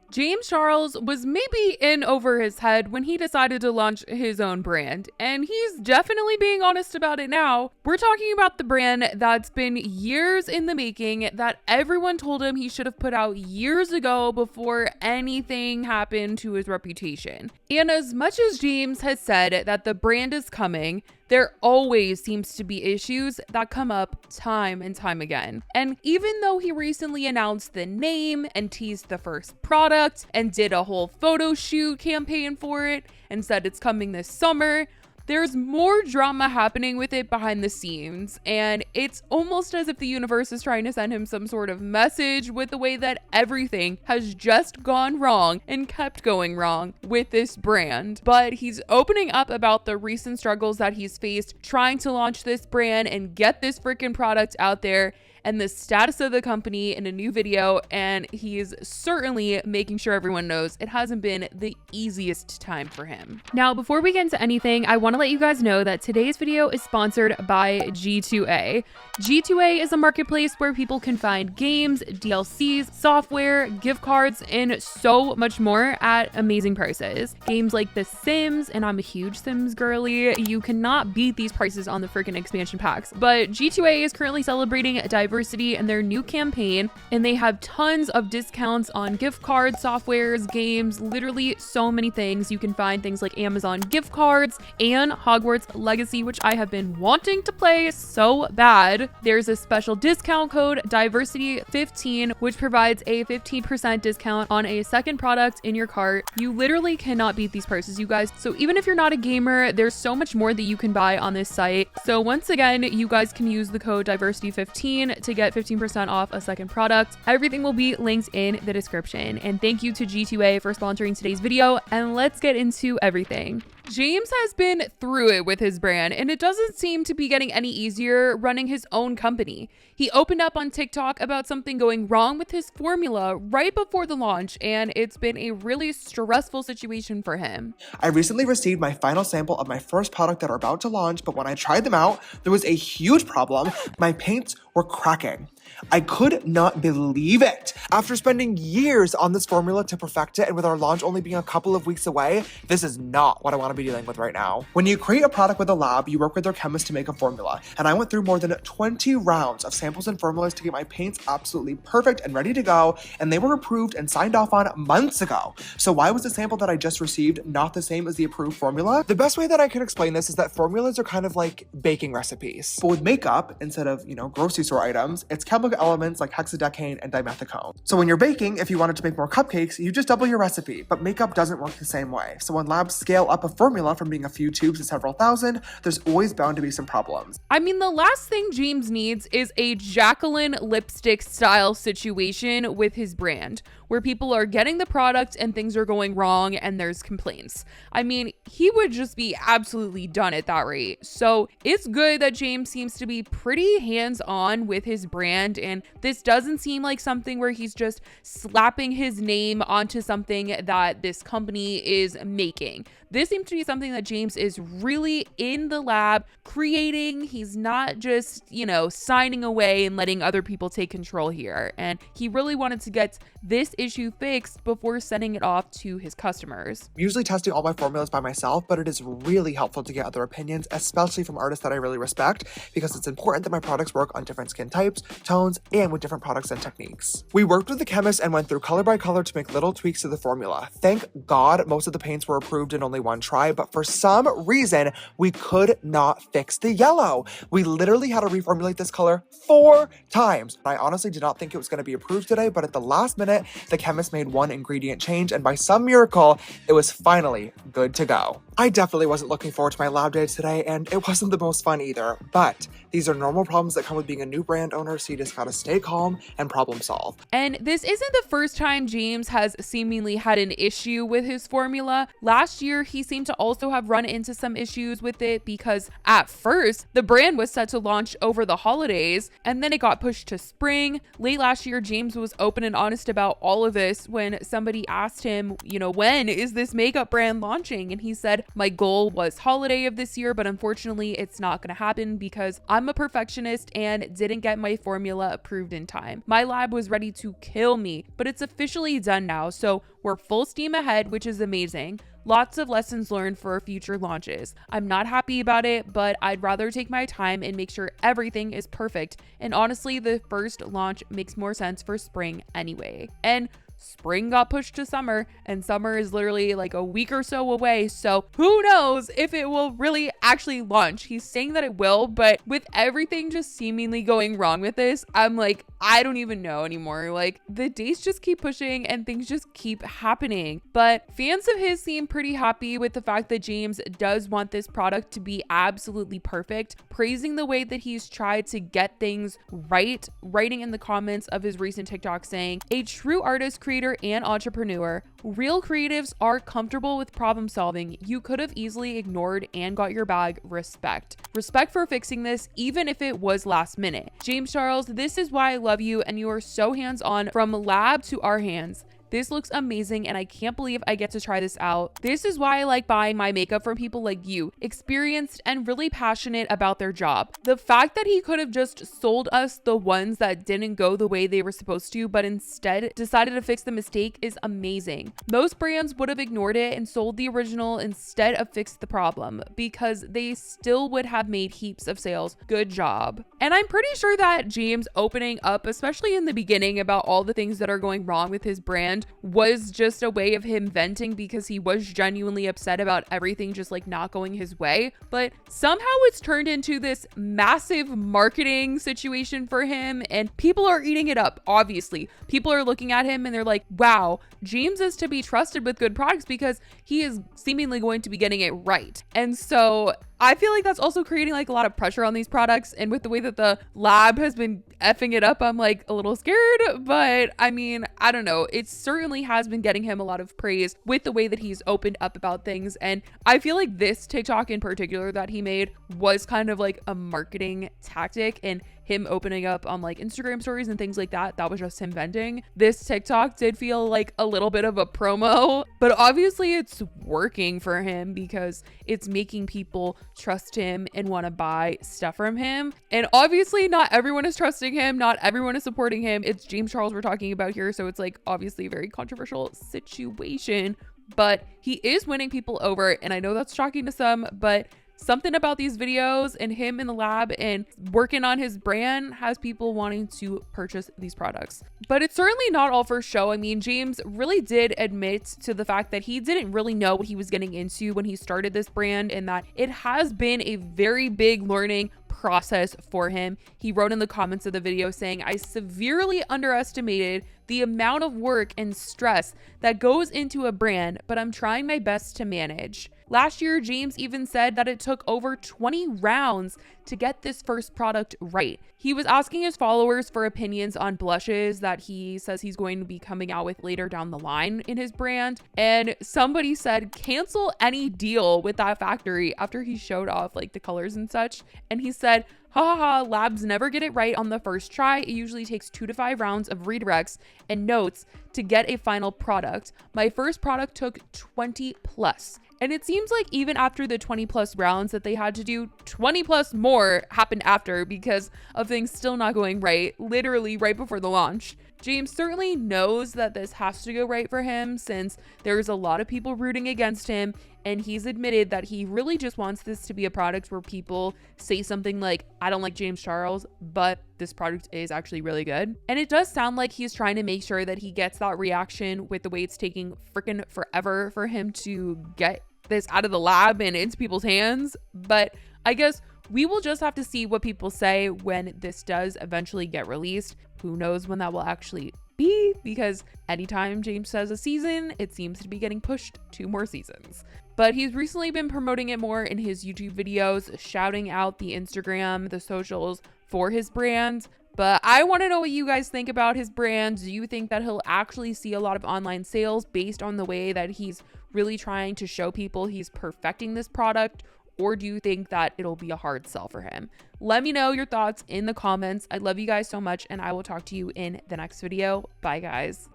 James Charles was maybe in over his head when he decided to launch his own brand, and he's definitely being honest about it now. We're talking about the brand that's been years in the making, that everyone told him he should have put out years ago before anything happened to his reputation. And as much as James has said that the brand is coming, there always seems to be issues that come up time and time again. And even though he recently announced the name and teased the first product and did a whole photo shoot campaign for it and said it's coming this summer, there's more drama happening with it behind the scenes, and it's almost as if the universe is trying to send him some sort of message with the way that everything has just gone wrong and kept going wrong with this brand. But he's opening up about the recent struggles that he's faced trying to launch this brand and get this freaking product out there, and the status of the company in a new video, and he's certainly making sure everyone knows it hasn't been the easiest time for him. Now, before we get into anything, I want to let you guys know that today's video is sponsored by G2A. G2A is a marketplace where people can find games, DLCs, software, gift cards, and so much more at amazing prices. Games like The Sims, and I'm a huge Sims girly, you cannot beat these prices on the freaking expansion packs. But G2A is currently celebrating diversity in their new campaign, and they have tons of discounts on gift cards, softwares, games, literally so many things. You can find things like Amazon gift cards and Hogwarts Legacy, which I have been wanting to play so bad. There's a special discount code, Diversity15, which provides a 15% discount on a second product in your cart. You literally cannot beat these prices, you guys. So even if you're not a gamer, there's so much more that you can buy on this site. So once again, you guys can use the code Diversity15 to get 15% off a second product. Everything will be linked in the description. And thank you to G2A for sponsoring today's video, and let's get into everything. James has been through it with his brand, and it doesn't seem to be getting any easier running his own company. He opened up on TikTok about something going wrong with his formula right before the launch, and it's been a really stressful situation for him. I recently received my final sample of my first product that are about to launch, but when I tried them out, there was a huge problem. My paints were cracking. I could not believe it. After spending years on this formula to perfect it, and with our launch only being a couple of weeks away, this is not what I want to be dealing with right now. When you create a product with a lab, you work with their chemists to make a formula, and I went through more than 20 rounds of samples and formulas to get my paints absolutely perfect and ready to go, and they were approved and signed off on months ago. So why was the sample that I just received not the same as the approved formula? The best way that I can explain this is that formulas are kind of like baking recipes. But with makeup, instead of, grocery store items, it's chemical elements like hexadecane and dimethicone. So when you're baking, if you wanted to make more cupcakes, you just double your recipe, but makeup doesn't work the same way. So when labs scale up a formula from being a few tubes to several thousand, there's always bound to be some problems. I mean, the last thing James needs is a Jacqueline lipstick style situation with his brand, where people are getting the product and things are going wrong and there's complaints. I mean, he would just be absolutely done at that rate. So it's good that James seems to be pretty hands-on with his brand, and this doesn't seem like something where he's just slapping his name onto something that this company is making. This seems to be something that James is really in the lab creating. He's not just, signing away and letting other people take control here. And he really wanted to get this issue fixed before sending it off to his customers. I'm usually testing all my formulas by myself, but it is really helpful to get other opinions, especially from artists that I really respect, because it's important that my products work on different skin types, tones, and with different products and techniques. We worked with the chemist and went through color by color to make little tweaks to the formula. Thank God most of the paints were approved in only one try, but for some reason, we could not fix the yellow. We literally had to reformulate this color 4 times. I honestly did not think it was going to be approved today, but at the last minute, the chemist made one ingredient change, and by some miracle, it was finally good to go. I definitely wasn't looking forward to my lab day today, and it wasn't the most fun either, but these are normal problems that come with being a new brand owner, so you just gotta stay calm and problem solve. And this isn't the first time James has seemingly had an issue with his formula. Last year, he seemed to also have run into some issues with it because at first, the brand was set to launch over the holidays, and then it got pushed to spring. Late last year, James was open and honest about all of this when somebody asked him, when is this makeup brand launching? And he said, my goal was holiday of this year, but unfortunately it's not going to happen because I'm a perfectionist and didn't get my formula approved in time. My lab was ready to kill me, but it's officially done now, so we're full steam ahead, which is amazing. Lots of lessons learned for future launches. I'm not happy about it, but I'd rather take my time and make sure everything is perfect. And honestly, the first launch makes more sense for spring anyway. And spring got pushed to summer, and summer is literally like a week or so away, so who knows if it will really actually launch. He's saying that it will, but with everything just seemingly going wrong with this, I'm like, I don't even know anymore. Like, the dates just keep pushing and things just keep happening. But fans of his seem pretty happy with the fact that James does want this product to be absolutely perfect, praising the way that he's tried to get things right, writing in the comments of his recent TikTok saying, a true artist, creator, and entrepreneur. Real creatives are comfortable with problem solving. You could have easily ignored and got your bag. Respect. Respect for fixing this, even if it was last minute. James Charles, this is why I love you, and you are so hands-on from lab to our hands. This looks amazing and I can't believe I get to try this out. This is why I like buying my makeup from people like you, experienced and really passionate about their job. The fact that he could have just sold us the ones that didn't go the way they were supposed to, but instead decided to fix the mistake is amazing. Most brands would have ignored it and sold the original instead of fixed the problem because they still would have made heaps of sales. Good job. And I'm pretty sure that James opening up, especially in the beginning, about all the things that are going wrong with his brand was just a way of him venting because he was genuinely upset about everything just like not going his way. But somehow it's turned into this massive marketing situation for him and people are eating it up. Obviously, people are looking at him and they're like, wow, James is to be trusted with good products because he is seemingly going to be getting it right. And so I feel like that's also creating like a lot of pressure on these products. And with the way that the lab has been effing it up, I'm like a little scared. But I mean, I don't know. It certainly has been getting him a lot of praise with the way that he's opened up about things. And I feel like this TikTok in particular that he made was kind of like a marketing tactic, and him opening up on like Instagram stories and things like that. That was just him venting. This TikTok did feel like a little bit of a promo, but obviously it's working for him because it's making people trust him and want to buy stuff from him. And obviously not everyone is trusting him. Not everyone is supporting him. It's James Charles we're talking about here. So it's like obviously a very controversial situation, but he is winning people over. And I know that's shocking to some, but something about these videos and him in the lab and working on his brand has people wanting to purchase these products. But it's certainly not all for show. I mean, James really did admit to the fact that he didn't really know what he was getting into when he started this brand, and that it has been a very big learning process for him. He wrote in the comments of the video saying, I severely underestimated the amount of work and stress that goes into a brand, but I'm trying my best to manage. Last year, James even said that it took over 20 rounds to get this first product right. He was asking his followers for opinions on blushes that he says he's going to be coming out with later down the line in his brand. And somebody said, cancel any deal with that factory after he showed off like the colors and such. And he said, ha ha ha, labs never get it right on the first try. It usually takes 2 to 5 rounds of redirects and notes to get a final product. My first product took 20 plus. And it seems like even after the 20 plus rounds that they had to do, 20 plus more happened after because of things still not going right, literally right before the launch. James certainly knows that this has to go right for him since there's a lot of people rooting against him, and he's admitted that he really just wants this to be a product where people say something like, I don't like James Charles, but this product is actually really good. And it does sound like he's trying to make sure that he gets that reaction with the way it's taking freaking forever for him to get this out of the lab and into people's hands. But I guess we will just have to see what people say when this does eventually get released. Who knows when that will actually be, because anytime James says a season, it seems to be getting pushed 2 more seasons. But he's recently been promoting it more in his YouTube videos, shouting out the Instagram, the socials for his brand. But I want to know what you guys think about his brand. Do you think that he'll actually see a lot of online sales based on the way that he's really trying to show people he's perfecting this product? Or do you think that it'll be a hard sell for him? Let me know your thoughts in the comments. I love you guys so much, and I will talk to you in the next video. Bye, guys.